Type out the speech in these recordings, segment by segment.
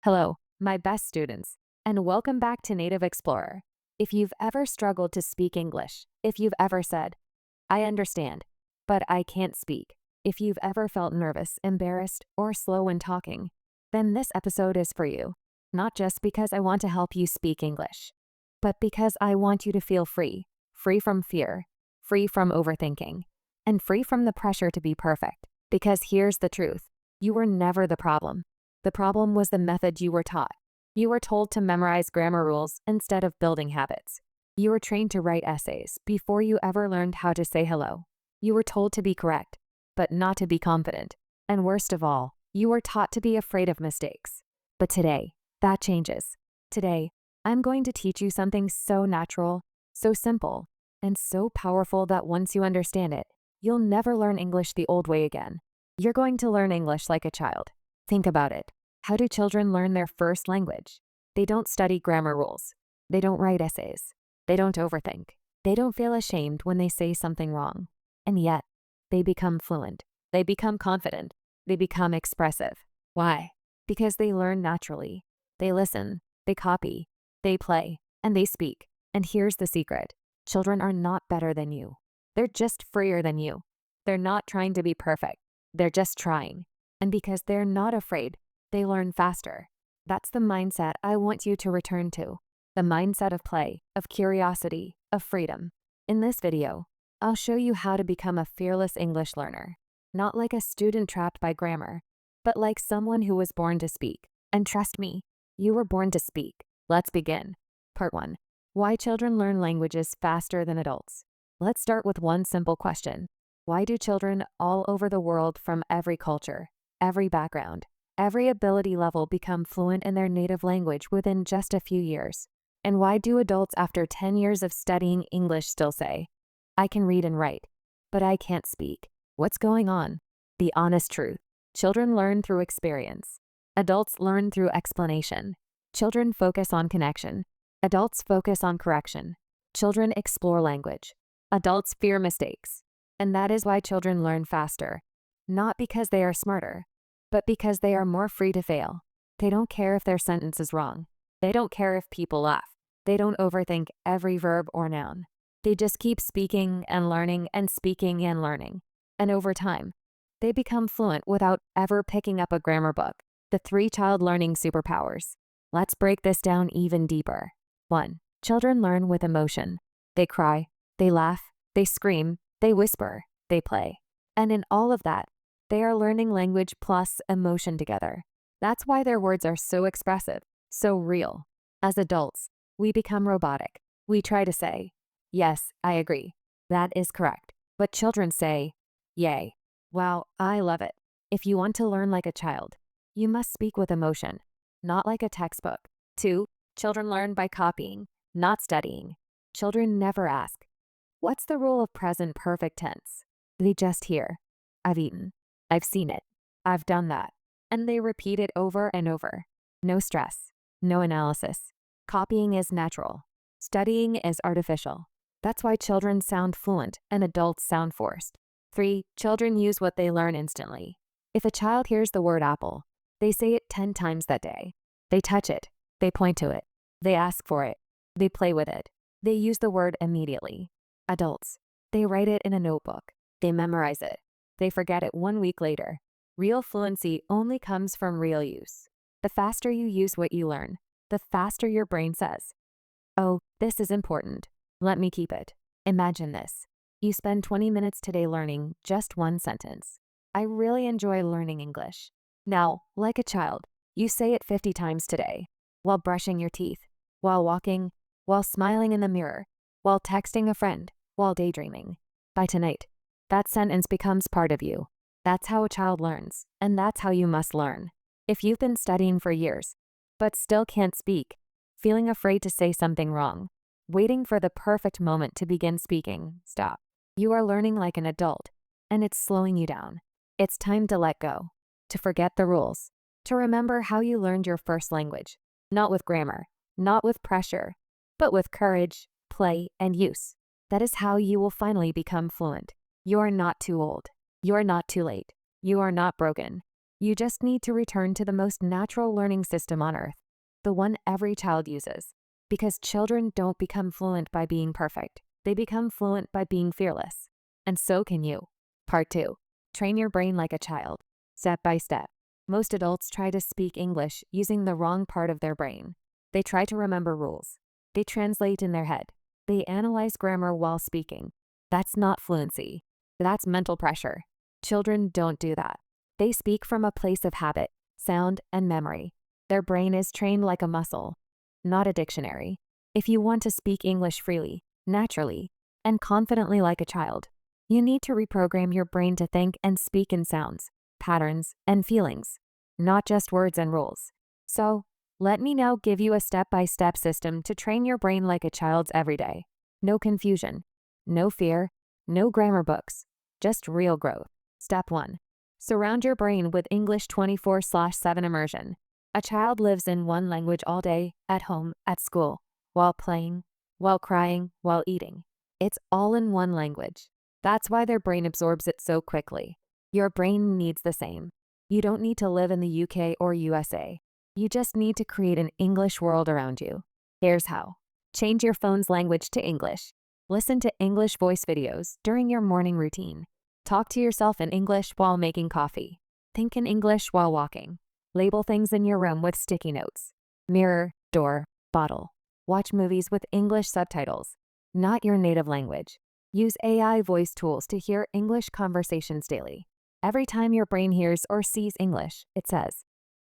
Hello, my best students, and welcome back to Native Explorer. If you've ever struggled to speak English, if you've ever said, I understand, but I can't speak, if you've ever felt nervous, embarrassed, or slow when talking, then this episode is for you. Not just because I want to help you speak English, but because I want you to feel free, free from fear, free from overthinking, and free from the pressure to be perfect. Because here's the truth, you were never the problem. The problem was the method you were taught. You were told to memorize grammar rules instead of building habits. You were trained to write essays before you ever learned how to say hello. You were told to be correct, but not to be confident. And worst of all, you were taught to be afraid of mistakes. But today, that changes. Today, I'm going to teach you something so natural, so simple, and so powerful that once you understand it, you'll never learn English the old way again. You're going to learn English like a child. Think about it. How do children learn their first language? They don't study grammar rules. They don't write essays. They don't overthink. They don't feel ashamed when they say something wrong. And yet, they become fluent. They become confident. They become expressive. Why? Because they learn naturally. They listen. They copy. They play. And they speak. And here's the secret. Children are not better than you. They're just freer than you. They're not trying to be perfect. They're just trying. And because they're not afraid, they learn faster. That's the mindset I want you to return to. The mindset of play, of curiosity, of freedom. In this video, I'll show you how to become a fearless English learner. Not like a student trapped by grammar, but like someone who was born to speak. And trust me, you were born to speak. Let's begin. Part 1. Why children learn languages faster than adults. Let's start with one simple question. Why do children all over the world from every culture, every background, every ability level become fluent in their native language within just a few years? And why do adults after 10 years of studying English still say, I can read and write, but I can't speak? What's going on? The honest truth. Children learn through experience. Adults learn through explanation. Children focus on connection. Adults focus on correction. Children explore language. Adults fear mistakes. And that is why children learn faster. Not because they are smarter, but because they are more free to fail. They don't care if their sentence is wrong. They don't care if people laugh. They don't overthink every verb or noun. They just keep speaking and learning and speaking and learning. And over time, they become fluent without ever picking up a grammar book. The 3 child learning superpowers. Let's break this down even deeper. 1. Children learn with emotion. They cry, they laugh, they scream, they whisper, they play. And in all of that, they are learning language plus emotion together. That's why their words are so expressive, so real. As adults, we become robotic. We try to say, yes, I agree. That is correct. But children say, yay. Wow, I love it. If you want to learn like a child, you must speak with emotion, not like a textbook. 2. Children learn by copying, not studying. Children never ask, what's the rule of present perfect tense? They just hear, I've eaten, I've seen it, I've done that. And they repeat it over and over. No stress, no analysis. Copying is natural. Studying is artificial. That's why children sound fluent and adults sound forced. 3. Children use what they learn instantly. If a child hears the word apple, they say it 10 times that day. They touch it. They point to it. They ask for it. They play with it. They use the word immediately. Adults, they write it in a notebook. They memorize it. They forget it 1 week later. Real fluency only comes from real use. The faster you use what you learn, the faster your brain says, oh, this is important. Let me keep it. Imagine this. You spend 20 minutes today learning just one sentence. I really enjoy learning English. Now, like a child, you say it 50 times today, while brushing your teeth, while walking, while smiling in the mirror, while texting a friend, while daydreaming. By tonight, that sentence becomes part of you. That's how a child learns, and that's how you must learn. If you've been studying for years, but still can't speak, feeling afraid to say something wrong, waiting for the perfect moment to begin speaking, stop. You are learning like an adult, and it's slowing you down. It's time to let go, to forget the rules, to remember how you learned your first language, not with grammar, not with pressure, but with courage, play, and use. That is how you will finally become fluent. You are not too old. You are not too late. You are not broken. You just need to return to the most natural learning system on earth, the one every child uses. Because children don't become fluent by being perfect. They become fluent by being fearless. And so can you. Part 2. Train your brain like a child. Step by step. Most adults try to speak English using the wrong part of their brain. They try to remember rules. They translate in their head. They analyze grammar while speaking. That's not fluency. That's mental pressure. Children don't do that. They speak from a place of habit, sound, and memory. Their brain is trained like a muscle, not a dictionary. If you want to speak English freely, naturally, and confidently like a child, you need to reprogram your brain to think and speak in sounds, patterns, and feelings, not just words and rules. So, let me now give you a step-by-step system to train your brain like a child's every day. No confusion, no fear, no grammar books, just real growth. Step 1. Surround your brain with English 24/7 immersion. A child lives in one language all day, at home, at school, while playing, while crying, while eating. It's all in one language. That's why their brain absorbs it so quickly. Your brain needs the same. You don't need to live in the UK or USA. You just need to create an English world around you. Here's how. Change your phone's language to English. Listen to English voice videos during your morning routine. Talk to yourself in English while making coffee. Think in English while walking. Label things in your room with sticky notes. Mirror, door, bottle. Watch movies with English subtitles, not your native language. Use AI voice tools to hear English conversations daily. Every time your brain hears or sees English, it says,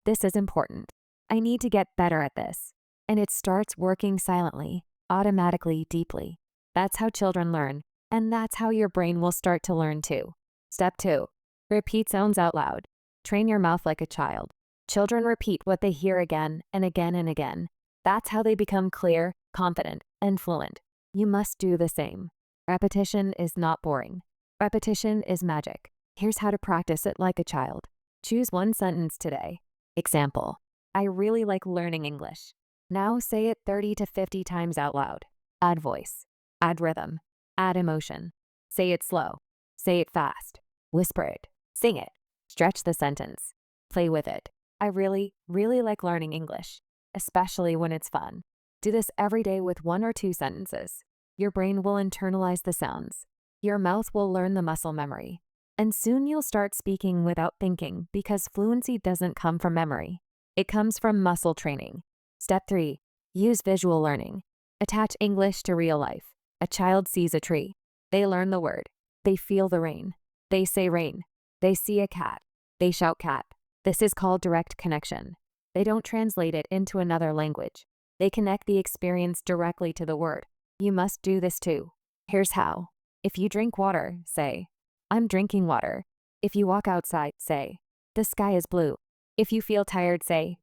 "This is important. I need to get better at this." And it starts working silently, automatically, deeply. That's how children learn, and that's how your brain will start to learn too. Step 2. Repeat sounds out loud. Train your mouth like a child. Children repeat what they hear again and again and again. That's how they become clear, confident, and fluent. You must do the same. Repetition is not boring. Repetition is magic. Here's how to practice it like a child. Choose one sentence today. Example: I really like learning English. Now say it 30 to 50 times out loud. Add voice. Add rhythm. Add emotion. Say it slow. Say it fast. Whisper it. Sing it. Stretch the sentence. Play with it. I really like learning English, especially when it's fun. Do this every day with 1 or 2 sentences. Your brain will internalize the sounds. Your mouth will learn the muscle memory. And soon you'll start speaking without thinking because fluency doesn't come from memory. It comes from muscle training. Step 3. Use visual learning. Attach English to real life. A child sees a tree. They learn the word. They feel the rain. They say rain. They see a cat. They shout cat. This is called direct connection. They don't translate it into another language. They connect the experience directly to the word. You must do this too. Here's how. If you drink water, say, "I'm drinking water." If you walk outside, say, "The sky is blue." If you feel tired, say,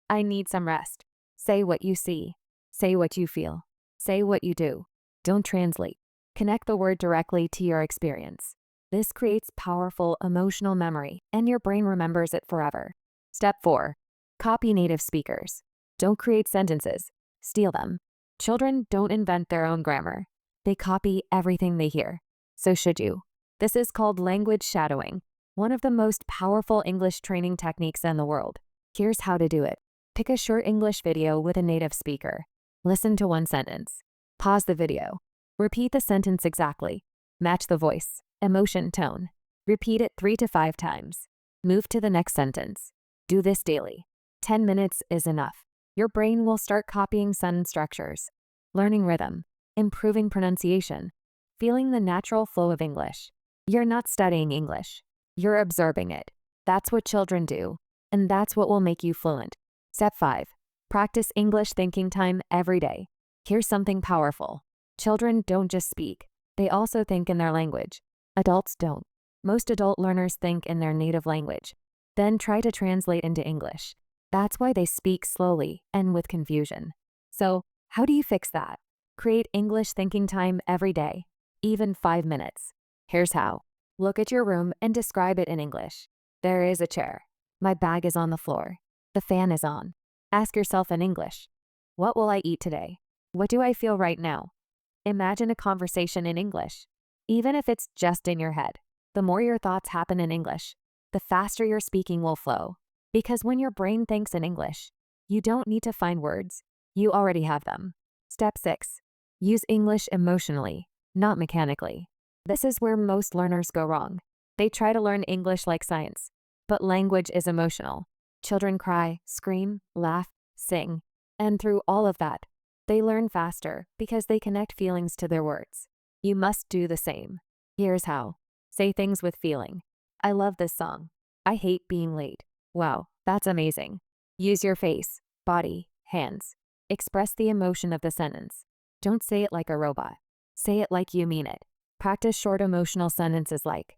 "I need some rest." Say what you see. Say what you feel. Say what you do. Don't translate. Connect the word directly to your experience. This creates powerful emotional memory, and your brain remembers it forever. Step 4. Copy native speakers. Don't create sentences. Steal them. Children don't invent their own grammar. They copy everything they hear. So should you. This is called language shadowing, one of the most powerful English training techniques in the world. Here's how to do it. Pick a short English video with a native speaker. Listen to one sentence. Pause the video. Repeat the sentence exactly. Match the voice, emotion, tone. Repeat it 3 to 5 times. Move to the next sentence. Do this daily. 10 minutes is enough. Your brain will start copying sentence structures, learning rhythm, improving pronunciation, feeling the natural flow of English. You're not studying English. You're absorbing it. That's what children do, and that's what will make you fluent. Step 5. Practice English thinking time every day. Here's something powerful. Children don't just speak. They also think in their language. Adults don't. Most adult learners think in their native language, then try to translate into English. That's why they speak slowly and with confusion. So, how do you fix that? Create English thinking time every day, even 5 minutes. Here's how. Look at your room and describe it in English. There is a chair. My bag is on the floor. The fan is on. Ask yourself in English, what will I eat today? What do I feel right now? Imagine a conversation in English, even if it's just in your head. The more your thoughts happen in English, the faster your speaking will flow. Because when your brain thinks in English, you don't need to find words, you already have them. Step 6. Use English emotionally, not mechanically. This is where most learners go wrong. They try to learn English like science, but language is emotional. Children cry, scream, laugh, sing, and through all of that, they learn faster because they connect feelings to their words. You must do the same. Here's how. Say things with feeling. I love this song. I hate being late. Wow, that's amazing. Use your face, body, hands. Express the emotion of the sentence. Don't say it like a robot. Say it like you mean it. Practice short emotional sentences like,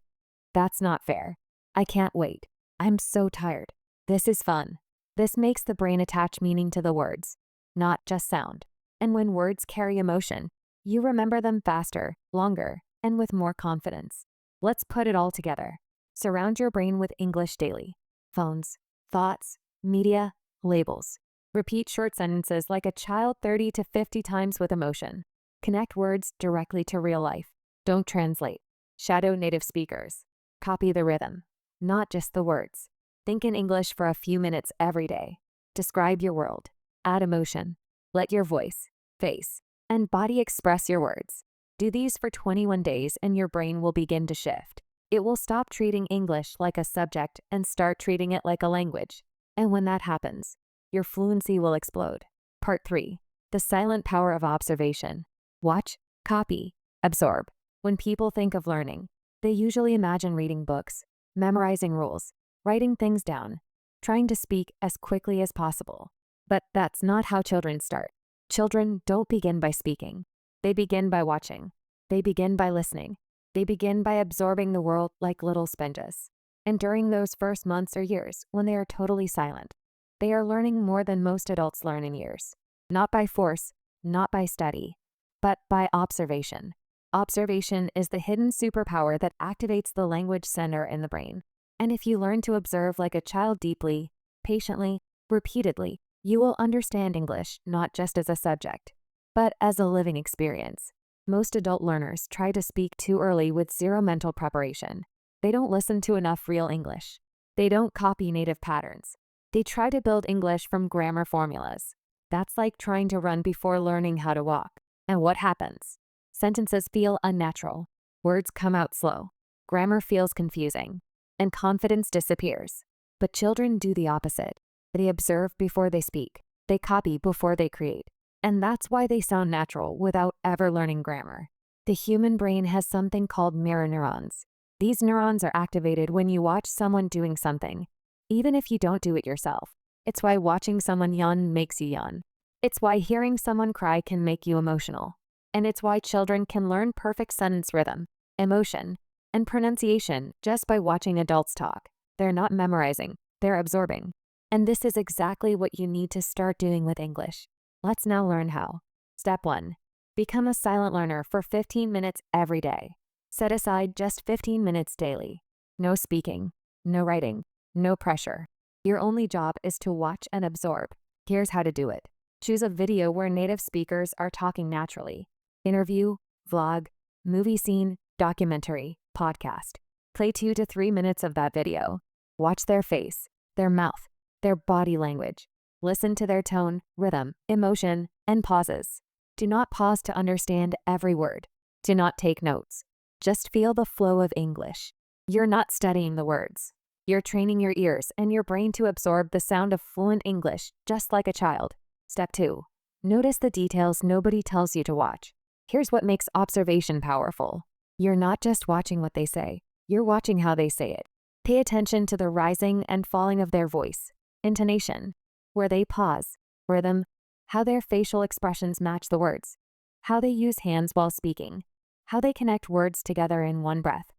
that's not fair. I can't wait. I'm so tired. This is fun. This makes the brain attach meaning to the words, not just sound. And when words carry emotion, you remember them faster, longer, and with more confidence. Let's put it all together. Surround your brain with English daily. Phones, thoughts, media, labels. Repeat short sentences like a child 30 to 50 times with emotion. Connect words directly to real life. Don't translate. Shadow native speakers. Copy the rhythm, not just the words. Think in English for a few minutes every day. Describe your world. Add emotion. Let your voice, face, and body express your words. Do these for 21 days and your brain will begin to shift. It will stop treating English like a subject and start treating it like a language. And when that happens, your fluency will explode. Part 3. The silent power of observation. Watch, copy, absorb. When people think of learning, they usually imagine reading books, memorizing rules, writing things down, trying to speak as quickly as possible. But that's not how children start. Children don't begin by speaking. They begin by watching. They begin by listening. They begin by absorbing the world like little sponges. And during those first months or years, when they are totally silent, they are learning more than most adults learn in years. Not by force, not by study, but by observation. Observation is the hidden superpower that activates the language center in the brain. And if you learn to observe like a child deeply, patiently, repeatedly, you will understand English not just as a subject, but as a living experience. Most adult learners try to speak too early with zero mental preparation. They don't listen to enough real English. They don't copy native patterns. They try to build English from grammar formulas. That's like trying to run before learning how to walk. And what happens? Sentences feel unnatural. Words come out slow. Grammar feels confusing. And confidence disappears. But children do the opposite. They observe before they speak. They copy before they create. And that's why they sound natural without ever learning grammar. The human brain has something called mirror neurons. These neurons are activated when you watch someone doing something, even if you don't do it yourself. It's why watching someone yawn makes you yawn. It's why hearing someone cry can make you emotional. And it's why children can learn perfect sentence rhythm, emotion, and pronunciation just by watching adults talk. They're not memorizing, they're absorbing. And this is exactly what you need to start doing with English. Let's now learn how. Step 1. Become a silent learner for 15 minutes every day. Set aside just 15 minutes daily. No speaking, no writing, no pressure. Your only job is to watch and absorb. Here's how to do it. Choose a video where native speakers are talking naturally. Interview, vlog, movie scene, documentary, podcast. Play 2 to 3 minutes of that video. Watch their face, their mouth, their body language. Listen to their tone, rhythm, emotion, and pauses. Do not pause to understand every word. Do not take notes. Just feel the flow of English. You're not studying the words. You're training your ears and your brain to absorb the sound of fluent English just like a child. Step 2. Notice the details nobody tells you to watch. Here's what makes observation powerful. You're not just watching what they say. You're watching how they say it. Pay attention to the rising and falling of their voice, intonation, where they pause, rhythm, how their facial expressions match the words, how they use hands while speaking, how they connect words together in one breath,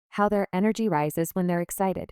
how their energy rises when they're excited,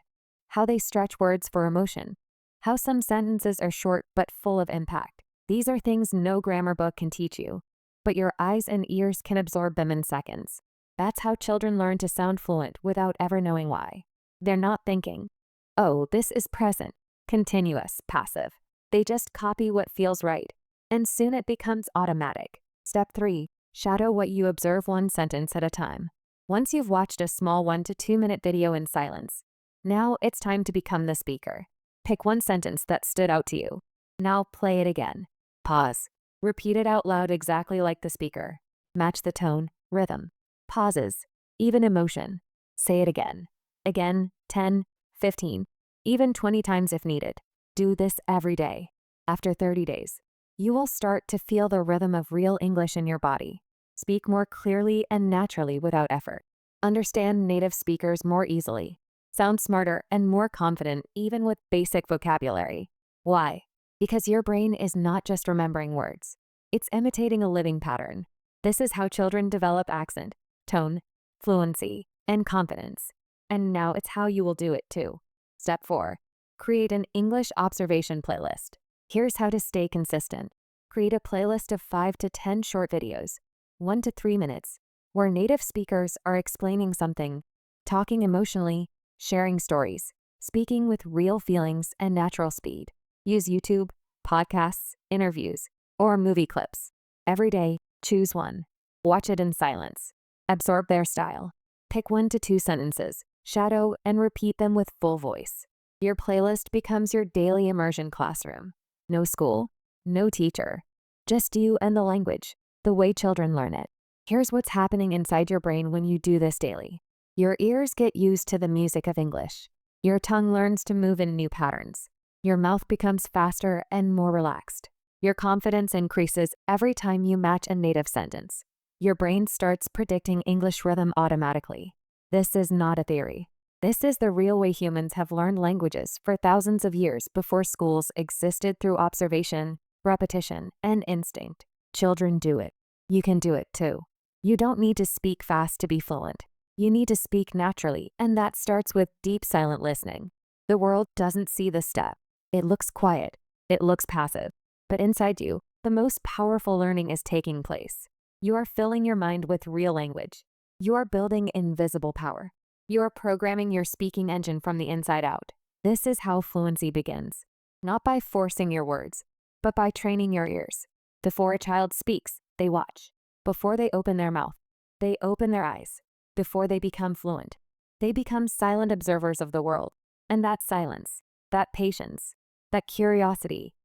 how they stretch words for emotion, how some sentences are short but full of impact. These are things no grammar book can teach you, but your eyes and ears can absorb them in seconds. That's how children learn to sound fluent without ever knowing why. They're not thinking, oh, this is present, continuous, passive. They just copy what feels right, and soon it becomes automatic. Step 3. Shadow what you observe, one sentence at a time. Once you've watched a small 1 to 2 minute video in silence, Now it's time to become the speaker. Pick one sentence that stood out to you. Now play it again. Pause. Repeat it out loud exactly like the speaker. Match the tone, rhythm, pauses, even emotion. Say it again. Again, 10, 15, even 20 times if needed. Do this every day. After 30 days, you will start to feel the rhythm of real English in your body. Speak more clearly and naturally without effort. Understand native speakers more easily. Sound smarter and more confident even with basic vocabulary. Why? Because your brain is not just remembering words. It's imitating a living pattern. This is how children develop accent, tone, fluency, and confidence. And now it's how you will do it too. Step 4. Create an English observation playlist. Here's how to stay consistent. Create a playlist of 5 to 10 short videos, 1 to 3 minutes, where native speakers are explaining something, talking emotionally, sharing stories, speaking with real feelings and natural speed. Use YouTube, podcasts, interviews, or movie clips. Every day, choose one. Watch it in silence. Absorb their style. Pick 1 to 2 sentences, shadow, and repeat them with full voice. Your playlist becomes your daily immersion classroom. No school, no teacher, just you and the language, the way children learn it. Here's what's happening inside your brain when you do this daily. Your ears get used to the music of English. Your tongue learns to move in new patterns. Your mouth becomes faster and more relaxed. Your confidence increases every time you match a native sentence. Your brain starts predicting English rhythm automatically. This is not a theory. This is the real way humans have learned languages for thousands of years before schools existed through observation, repetition, and instinct. Children do it. You can do it too. You don't need to speak fast to be fluent. You need to speak naturally, and that starts with deep silent listening. The world doesn't see this step. It looks quiet. It looks passive. But inside you, the most powerful learning is taking place. You are filling your mind with real language. You are building invisible power. You are programming your speaking engine from the inside out. This is how fluency begins. Not by forcing your words, but by training your ears. Before a child speaks, they watch. Before they open their mouth, they open their eyes. Before they become fluent, they become silent observers of the world. And that silence, that patience, that curiosity,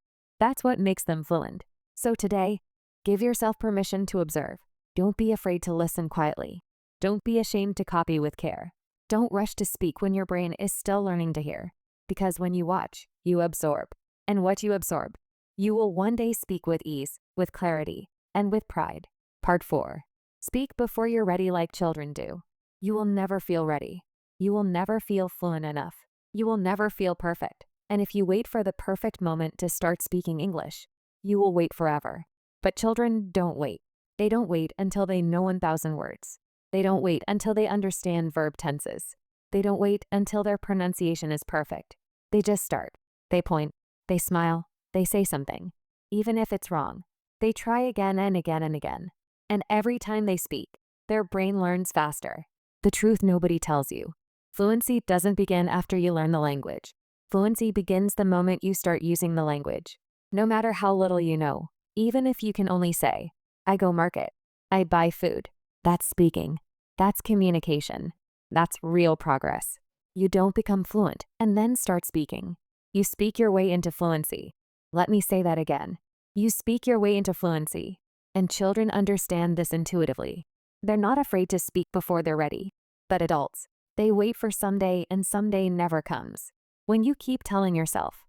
that's what makes them fluent. So today, give yourself permission to observe. Don't be afraid to listen quietly. Don't be ashamed to copy with care. Don't rush to speak when your brain is still learning to hear. Because when you watch, you absorb. And what you absorb, you will one day speak with ease, with clarity, and with pride. Part 4. Speak before you're ready like children do. You will never feel ready. You will never feel fluent enough. You will never feel perfect. And if you wait for the perfect moment to start speaking English, you will wait forever. But children don't wait. They don't wait until they know 1,000 words. They don't wait until they understand verb tenses. They don't wait until their pronunciation is perfect. They just start. They point. They smile. They say something. Even if it's wrong, they try again and again and again. And every time they speak, their brain learns faster. The truth nobody tells you. Fluency doesn't begin after you learn the language. Fluency begins the moment you start using the language. No matter how little you know, even if you can only say, I go market, I buy food, that's speaking. That's communication. That's real progress. You don't become fluent and then start speaking. You speak your way into fluency. Let me say that again. You speak your way into fluency. And children understand this intuitively. They're not afraid to speak before they're ready. But adults, they wait for someday and someday never comes. When you keep telling yourself,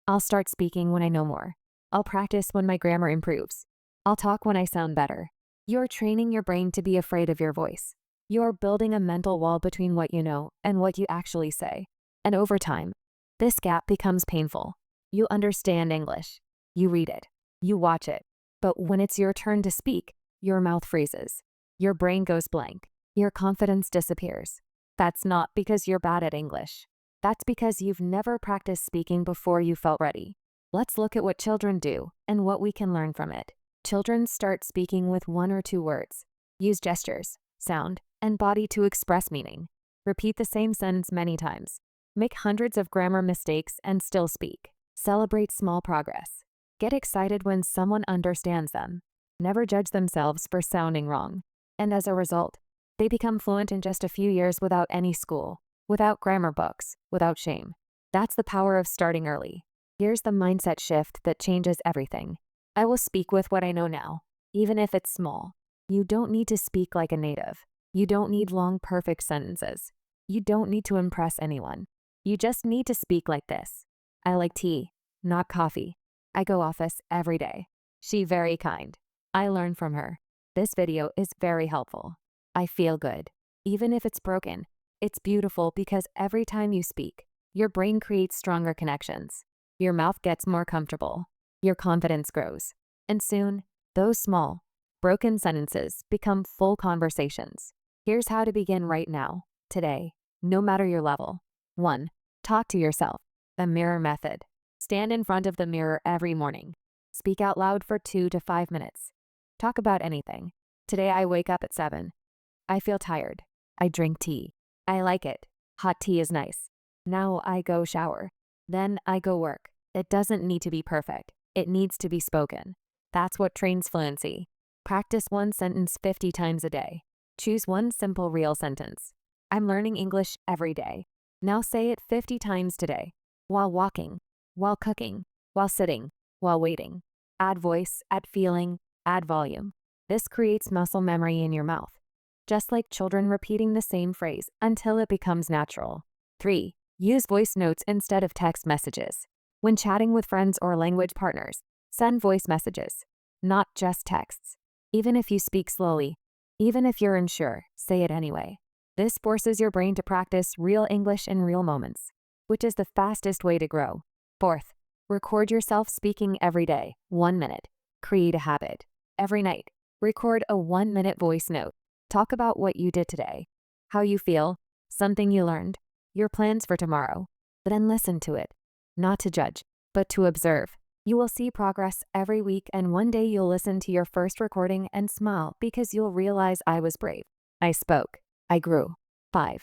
I'll start speaking when I know more. I'll practice when my grammar improves. I'll talk when I sound better. You're training your brain to be afraid of your voice. You're building a mental wall between what you know and what you actually say. And over time, this gap becomes painful. You understand English. You read it. You watch it. But when it's your turn to speak, your mouth freezes. Your brain goes blank. Your confidence disappears. That's not because you're bad at English. That's because you've never practiced speaking before you felt ready. Let's look at what children do and what we can learn from it. Children start speaking with 1 or 2 words. Use gestures, sound, and body to express meaning. Repeat the same sentence many times. Make hundreds of grammar mistakes and still speak. Celebrate small progress. Get excited when someone understands them. Never judge themselves for sounding wrong. And as a result, they become fluent in just a few years without any school. without grammar books, without shame. That's the power of starting early. Here's the mindset shift that changes everything. I will speak with what I know now, even if it's small. You don't need to speak like a native. You don't need long, perfect sentences. You don't need to impress anyone. You just need to speak like this. I like tea, not coffee. I go office every day. She very kind. I learn from her. This video is very helpful. I feel good. Even if it's broken, it's beautiful because every time you speak, your brain creates stronger connections. Your mouth gets more comfortable. Your confidence grows. And soon, those small, broken sentences become full conversations. Here's how to begin right now, today, no matter your level. 1. Talk to yourself. The mirror method. Stand in front of the mirror every morning. Speak out loud for 2 to 5 minutes. Talk about anything. Today I wake up at 7. I feel tired. I drink tea. I like it. Hot tea is nice. Now I go shower. Then I go work. It doesn't need to be perfect. It needs to be spoken. That's what trains fluency. Practice one sentence 50 times a day. Choose one simple real sentence. I'm learning English every day. Now say it 50 times today. While walking, while cooking, while sitting, while waiting. Add voice, add feeling, add volume. This creates muscle memory in your mouth, just like children repeating the same phrase until it becomes natural. 3. Use voice notes instead of text messages. When chatting with friends or language partners, send voice messages, not just texts. Even if you speak slowly, even if you're unsure, say it anyway. This forces your brain to practice real English in real moments, which is the fastest way to grow. 4th, record yourself speaking every day, 1 minute. Create a habit. Every night, record a 1-minute voice note. Talk about what you did today, how you feel, something you learned, your plans for tomorrow. Then listen to it, not to judge, but to observe. You will see progress every week, and one day you'll listen to your first recording and smile because you'll realize I was brave. I spoke. I grew. 5.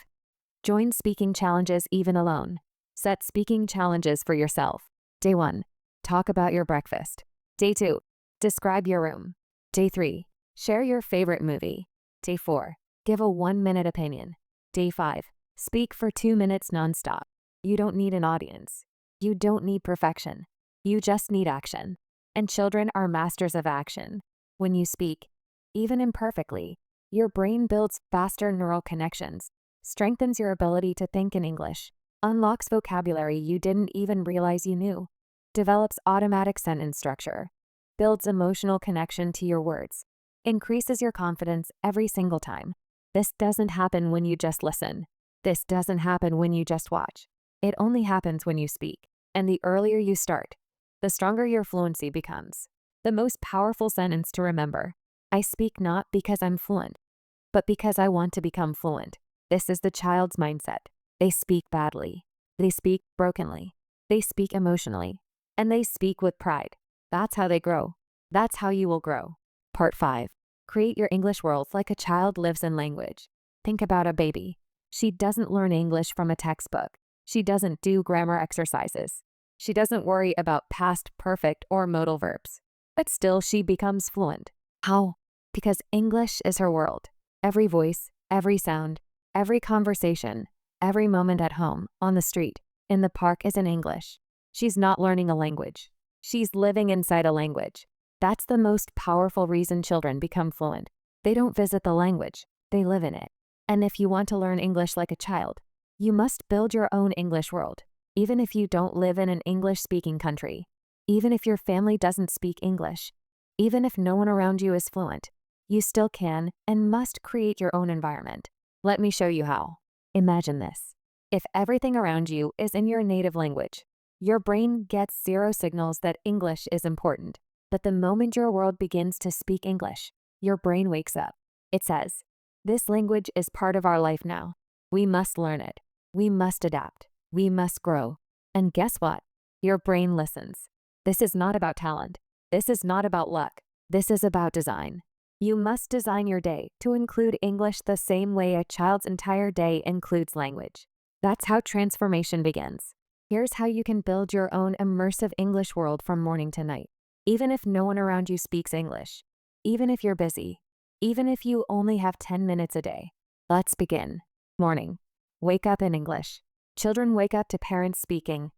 Join speaking challenges even alone. Set speaking challenges for yourself. Day 1. Talk about your breakfast. Day 2. Describe your room. Day 3. Share your favorite movie. Day 4. Give a 1-minute opinion. Day 5. Speak for 2 minutes nonstop. You don't need an audience. You don't need perfection. You just need action. And children are masters of action. When you speak, even imperfectly, your brain builds faster neural connections, strengthens your ability to think in English, unlocks vocabulary you didn't even realize you knew, develops automatic sentence structure, builds emotional connection to your words, increases your confidence every single time. This doesn't happen when you just listen. This doesn't happen when you just watch. It only happens when you speak. And the earlier you start, the stronger your fluency becomes. The most powerful sentence to remember: I speak not because I'm fluent, but because I want to become fluent. This is the child's mindset. They speak badly. They speak brokenly. They speak emotionally. And they speak with pride. That's how they grow. That's how you will grow. Part 5. Create your English world like a child lives in language. Think about a baby. She doesn't learn English from a textbook. She doesn't do grammar exercises. She doesn't worry about past perfect or modal verbs. But still she becomes fluent. How? Because English is her world. Every voice, every sound, every conversation, every moment at home, on the street, in the park is in English. She's not learning a language. She's living inside a language. That's the most powerful reason children become fluent. They don't visit the language, they live in it. And if you want to learn English like a child, you must build your own English world. Even if you don't live in an English-speaking country, even if your family doesn't speak English, even if no one around you is fluent, you still can and must create your own environment. Let me show you how. Imagine this. If everything around you is in your native language, your brain gets 0 signals that English is important. But the moment your world begins to speak English, your brain wakes up. It says, this language is part of our life now. We must learn it. We must adapt. We must grow. And guess what? Your brain listens. This is not about talent. This is not about luck. This is about design. You must design your day to include English the same way a child's entire day includes language. That's how transformation begins. Here's how you can build your own immersive English world from morning to night. Even if no one around you speaks English, even if you're busy, even if you only have 10 minutes a day. Let's begin. Morning. Wake up in English. Children wake up to parents speaking,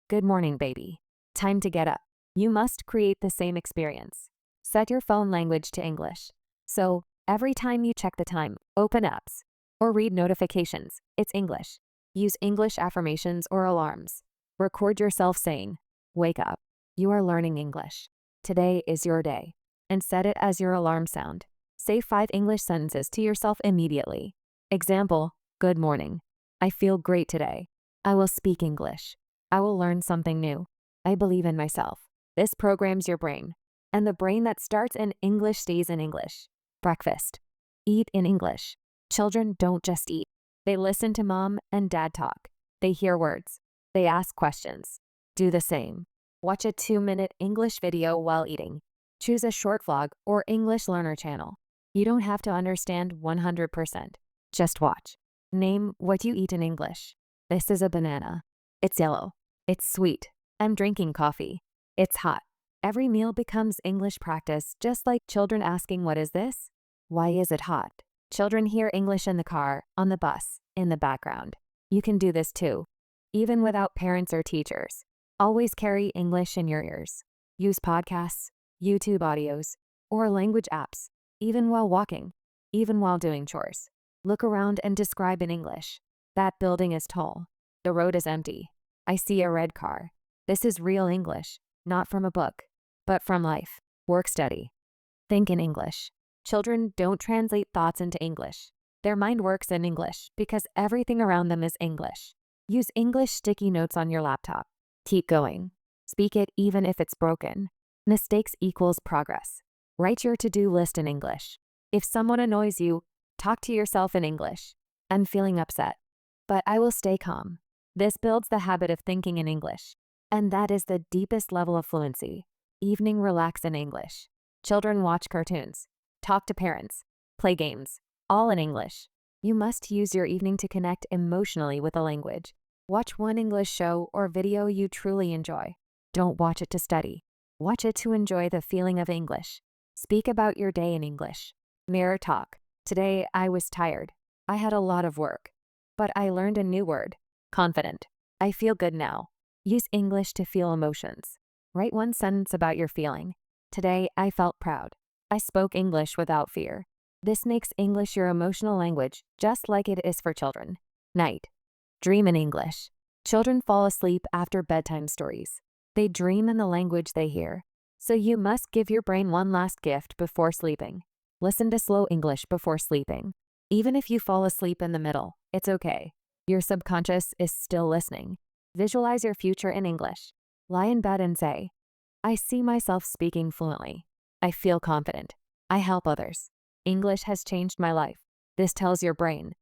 "Good morning, baby. Time to get up." You must create the same experience. Set your phone language to English. So, every time you check the time, open apps, or read notifications, it's English. Use English affirmations or alarms. Record yourself saying, "Wake up. You are learning English. Today is your day." And set it as your alarm sound. Say 5 English sentences to yourself immediately. Example, "Good morning. I feel great today. I will speak English. I will learn something new. I believe in myself." This programs your brain. And the brain that starts in English stays in English. Breakfast. Eat in English. Children don't just eat. They listen to mom and dad talk. They hear words. They ask questions. Do the same. Watch a 2-minute English video while eating. Choose a short vlog or English learner channel. You don't have to understand 100%. Just watch. Name what you eat in English. This is a banana. It's yellow. It's sweet. I'm drinking coffee. It's hot. Every meal becomes English practice, just like children asking, "What is this? Why is it hot?" Children hear English in the car, on the bus, in the background. You can do this too, even without parents or teachers. Always carry English in your ears. Use podcasts, YouTube audios, or language apps, even while walking, even while doing chores. Look around and describe in English. That building is tall. The road is empty. I see a red car. This is real English, not from a book, but from life. Work study. Think in English. Children don't translate thoughts into English. Their mind works in English because everything around them is English. Use English sticky notes on your laptop. Keep going. Speak it even if it's broken. Mistakes equals progress. Write your to-do list in English. If someone annoys you, talk to yourself in English. "I'm feeling upset, but I will stay calm." This builds the habit of thinking in English. And that is the deepest level of fluency. Evening relax in English. Children watch cartoons, talk to parents, play games, all in English. You must use your evening to connect emotionally with a language. Watch one English show or video you truly enjoy. Don't watch it to study. Watch it to enjoy the feeling of English. Speak about your day in English. Mirror talk. "Today I was tired. I had a lot of work. But I learned a new word. Confident. I feel good now." Use English to feel emotions. Write one sentence about your feeling. "Today I felt proud. I spoke English without fear." This makes English your emotional language, just like it is for children. Night. Dream in English. Children fall asleep after bedtime stories. They dream in the language they hear. So you must give your brain one last gift before sleeping. Listen to slow English before sleeping. Even if you fall asleep in the middle, it's okay. Your subconscious is still listening. Visualize your future in English. Lie in bed and say, "I see myself speaking fluently. I feel confident. I help others. English has changed my life." This tells your brain,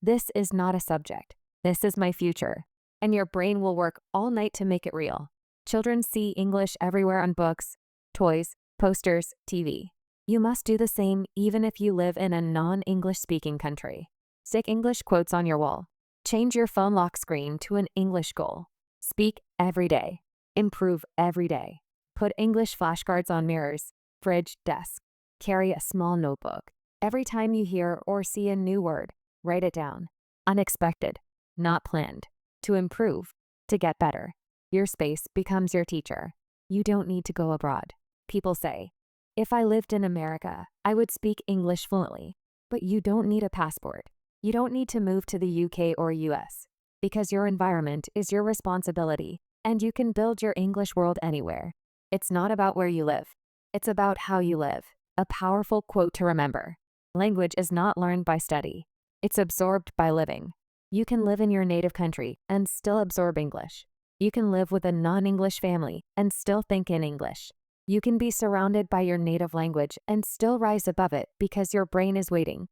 "This is not a subject. This is my future." And your brain will work all night to make it real. Children see English everywhere on books, toys, posters, TV. You must do the same even if you live in a non-English speaking country. Stick English quotes on your wall. Change your phone lock screen to an English goal. Speak every day. Improve every day. Put English flashcards on mirrors, fridge, desk. Carry a small notebook. Every time you hear or see a new word, write it down. Unexpected, not planned. To improve, to get better. Your space becomes your teacher. You don't need to go abroad. People say, "If I lived in America, I would speak English fluently." But you don't need a passport. You don't need to move to the UK or US. Because your environment is your responsibility, and you can build your English world anywhere. It's not about where you live. It's about how you live. A powerful quote to remember. Language is not learned by study. It's absorbed by living. You can live in your native country and still absorb English. You can live with a non-English family and still think in English. You can be surrounded by your native language and still rise above it because your brain is waiting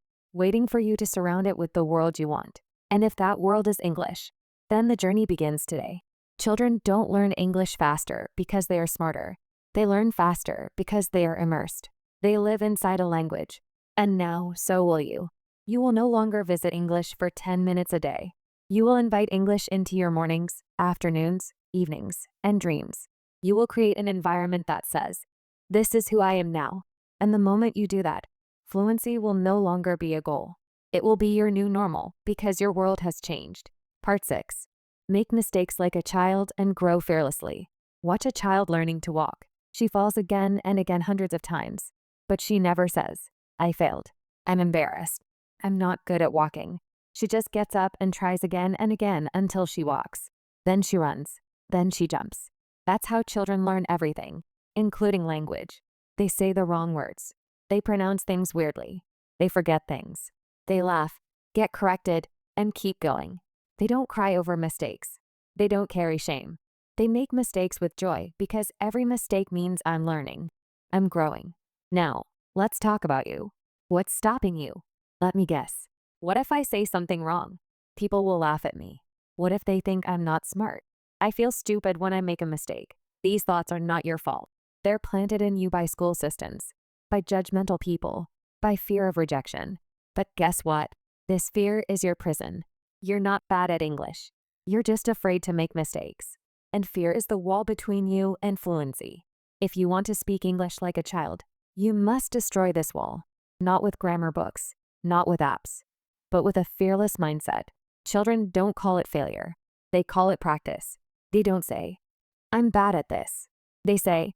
for you to surround it with the world you want. And if that world is English, then the journey begins today. Children don't learn English faster because they are smarter. They learn faster because they are immersed. They live inside a language. And now, so will you. You will no longer visit English for 10 minutes a day. You will invite English into your mornings, afternoons, evenings, and dreams. You will create an environment that says, "This is who I am now." And the moment you do that, fluency will no longer be a goal. It will be your new normal because your world has changed. Part 6. Make mistakes like a child and grow fearlessly. Watch a child learning to walk. She falls again and again hundreds of times. But she never says, I failed. I'm embarrassed. I'm not good at walking. She just gets up and tries again and again until she walks. Then she runs. Then she jumps. That's how children learn everything, including language. They say the wrong words. They pronounce things weirdly. They forget things. They laugh, get corrected, and keep going. They don't cry over mistakes. They don't carry shame. They make mistakes with joy because every mistake means I'm learning. I'm growing. Now, let's talk about you. What's stopping you? Let me guess. What if I say something wrong? People will laugh at me. What if they think I'm not smart? I feel stupid when I make a mistake. These thoughts are not your fault. They're planted in you by school systems, by judgmental people, by fear of rejection. But guess what? This fear is your prison. You're not bad at English. You're just afraid to make mistakes. And fear is the wall between you and fluency. If you want to speak English like a child, you must destroy this wall. Not with grammar books, not with apps, but with a fearless mindset. Children don't call it failure. They call it practice. They don't say, I'm bad at this. They say,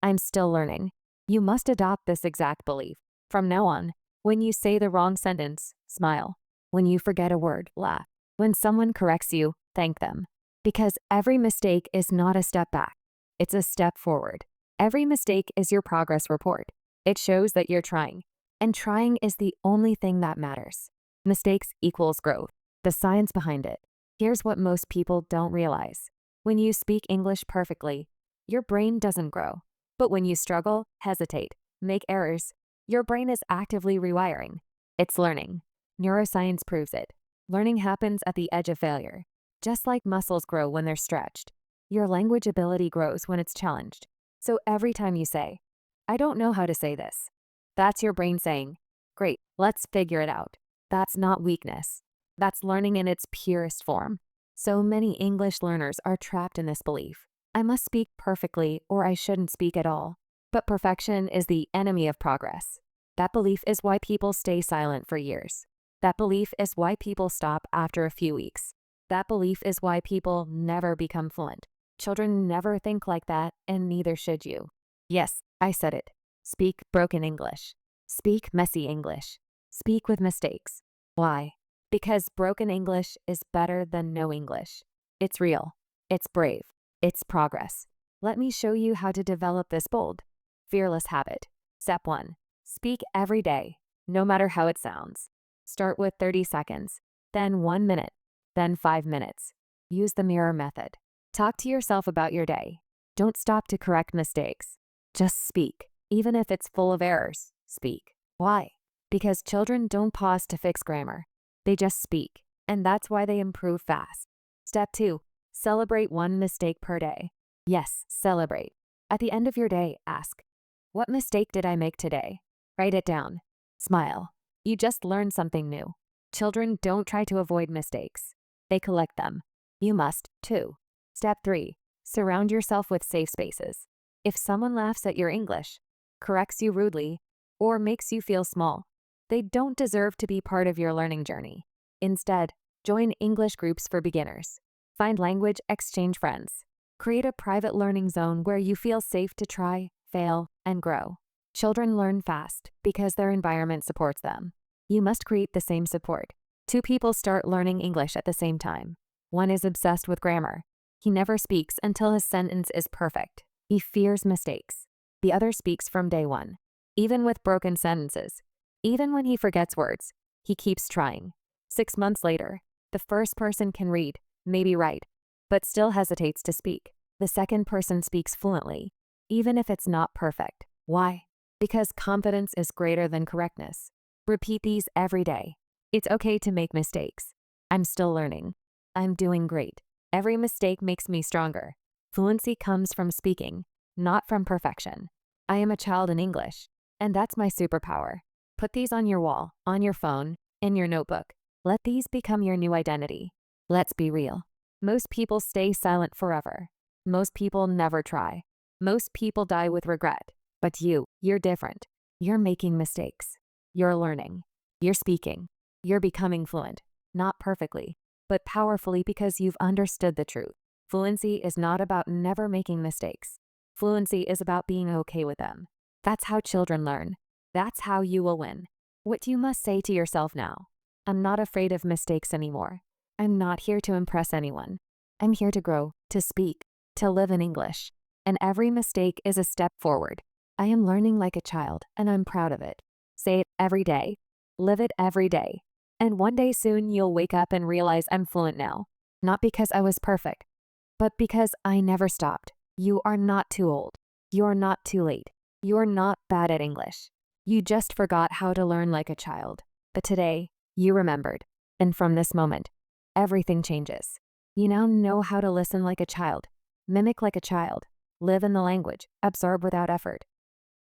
I'm still learning. You must adopt this exact belief. From now on, when you say the wrong sentence, smile. When you forget a word, laugh. When someone corrects you, thank them. Because every mistake is not a step back. It's a step forward. Every mistake is your progress report. It shows that you're trying. And trying is the only thing that matters. Mistakes equals growth. The science behind it. Here's what most people don't realize. When you speak English perfectly, your brain doesn't grow. But when you struggle, hesitate, make errors, your brain is actively rewiring. It's learning. Neuroscience proves it. Learning happens at the edge of failure. Just like muscles grow when they're stretched, your language ability grows when it's challenged. So every time you say, I don't know how to say this, that's your brain saying, great, let's figure it out. That's not weakness. That's learning in its purest form. So many English learners are trapped in this belief. I must speak perfectly or I shouldn't speak at all. But perfection is the enemy of progress. That belief is why people stay silent for years. That belief is why people stop after a few weeks. That belief is why people never become fluent. Children never think like that, and neither should you. Yes, I said it. Speak broken English. Speak messy English. Speak with mistakes. Why? Because broken English is better than no English. It's real. It's brave. It's progress. Let me show you how to develop this bold, fearless habit. Step 1. Speak every day, no matter how it sounds. Start with 30 seconds, then 1 minute, then 5 minutes. Use the mirror method. Talk to yourself about your day. Don't stop to correct mistakes. Just speak. Even if it's full of errors, speak. Why? Because children don't pause to fix grammar. They just speak, and that's why they improve fast. Step 2. Celebrate one mistake per day. Yes, celebrate. At the end of your day, ask, what mistake did I make today? Write it down. Smile. You just learned something new. Children don't try to avoid mistakes. They collect them. You must, too. Step 3. Surround yourself with safe spaces. If someone laughs at your English, corrects you rudely, or makes you feel small, they don't deserve to be part of your learning journey. Instead, join English groups for beginners. Find language exchange friends. Create a private learning zone where you feel safe to try, fail, and grow. Children learn fast because their environment supports them. You must create the same support. 2 people start learning English at the same time. One is obsessed with grammar. He never speaks until his sentence is perfect. He fears mistakes. The other speaks from day one. Even with broken sentences, even when he forgets words, he keeps trying. 6 months later, the first person can read, maybe write, but still hesitates to speak. The second person speaks fluently, even if it's not perfect. Why? Because confidence is greater than correctness. Repeat these every day. It's okay to make mistakes. I'm still learning. I'm doing great. Every mistake makes me stronger. Fluency comes from speaking, not from perfection. I am a child in English, and that's my superpower. Put these on your wall, on your phone, in your notebook. Let these become your new identity. Let's be real. Most people stay silent forever. Most people never try. Most people die with regret. But you're different. You're making mistakes. You're learning. You're speaking. You're becoming fluent, not perfectly, but powerfully because you've understood the truth. Fluency is not about never making mistakes. Fluency is about being okay with them. That's how children learn. That's how you will win. What you must say to yourself now: I'm not afraid of mistakes anymore. I'm not here to impress anyone. I'm here to grow, to speak, to live in English. And every mistake is a step forward. I am learning like a child, and I'm proud of it. Say it every day. Live it every day. And one day soon you'll wake up and realize I'm fluent now. Not because I was perfect, but because I never stopped. You are not too old. You're not too late. You're not bad at English. You just forgot how to learn like a child. But today, you remembered. And from this moment, everything changes. You now know how to listen like a child, mimic like a child, live in the language, absorb without effort.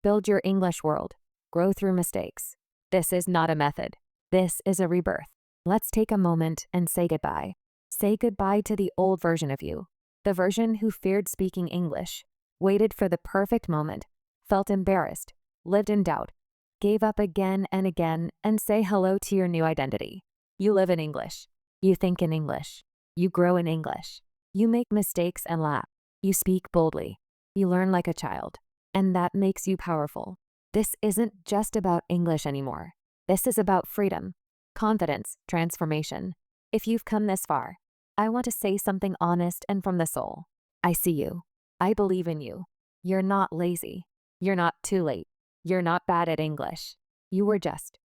Build your English world. Grow through mistakes. This is not a method. This is a rebirth. Let's take a moment and say goodbye. Say goodbye to the old version of you. The version who feared speaking English, waited for the perfect moment, felt embarrassed, lived in doubt, gave up again and again, and say hello to your new identity. You live in English. You think in English. You grow in English. You make mistakes and laugh. You speak boldly. You learn like a child. And that makes you powerful. This isn't just about English anymore. This is about freedom, confidence, transformation. If you've come this far, I want to say something honest and from the soul. I see you. I believe in you. You're not lazy. You're not too late. You're not bad at English. You were just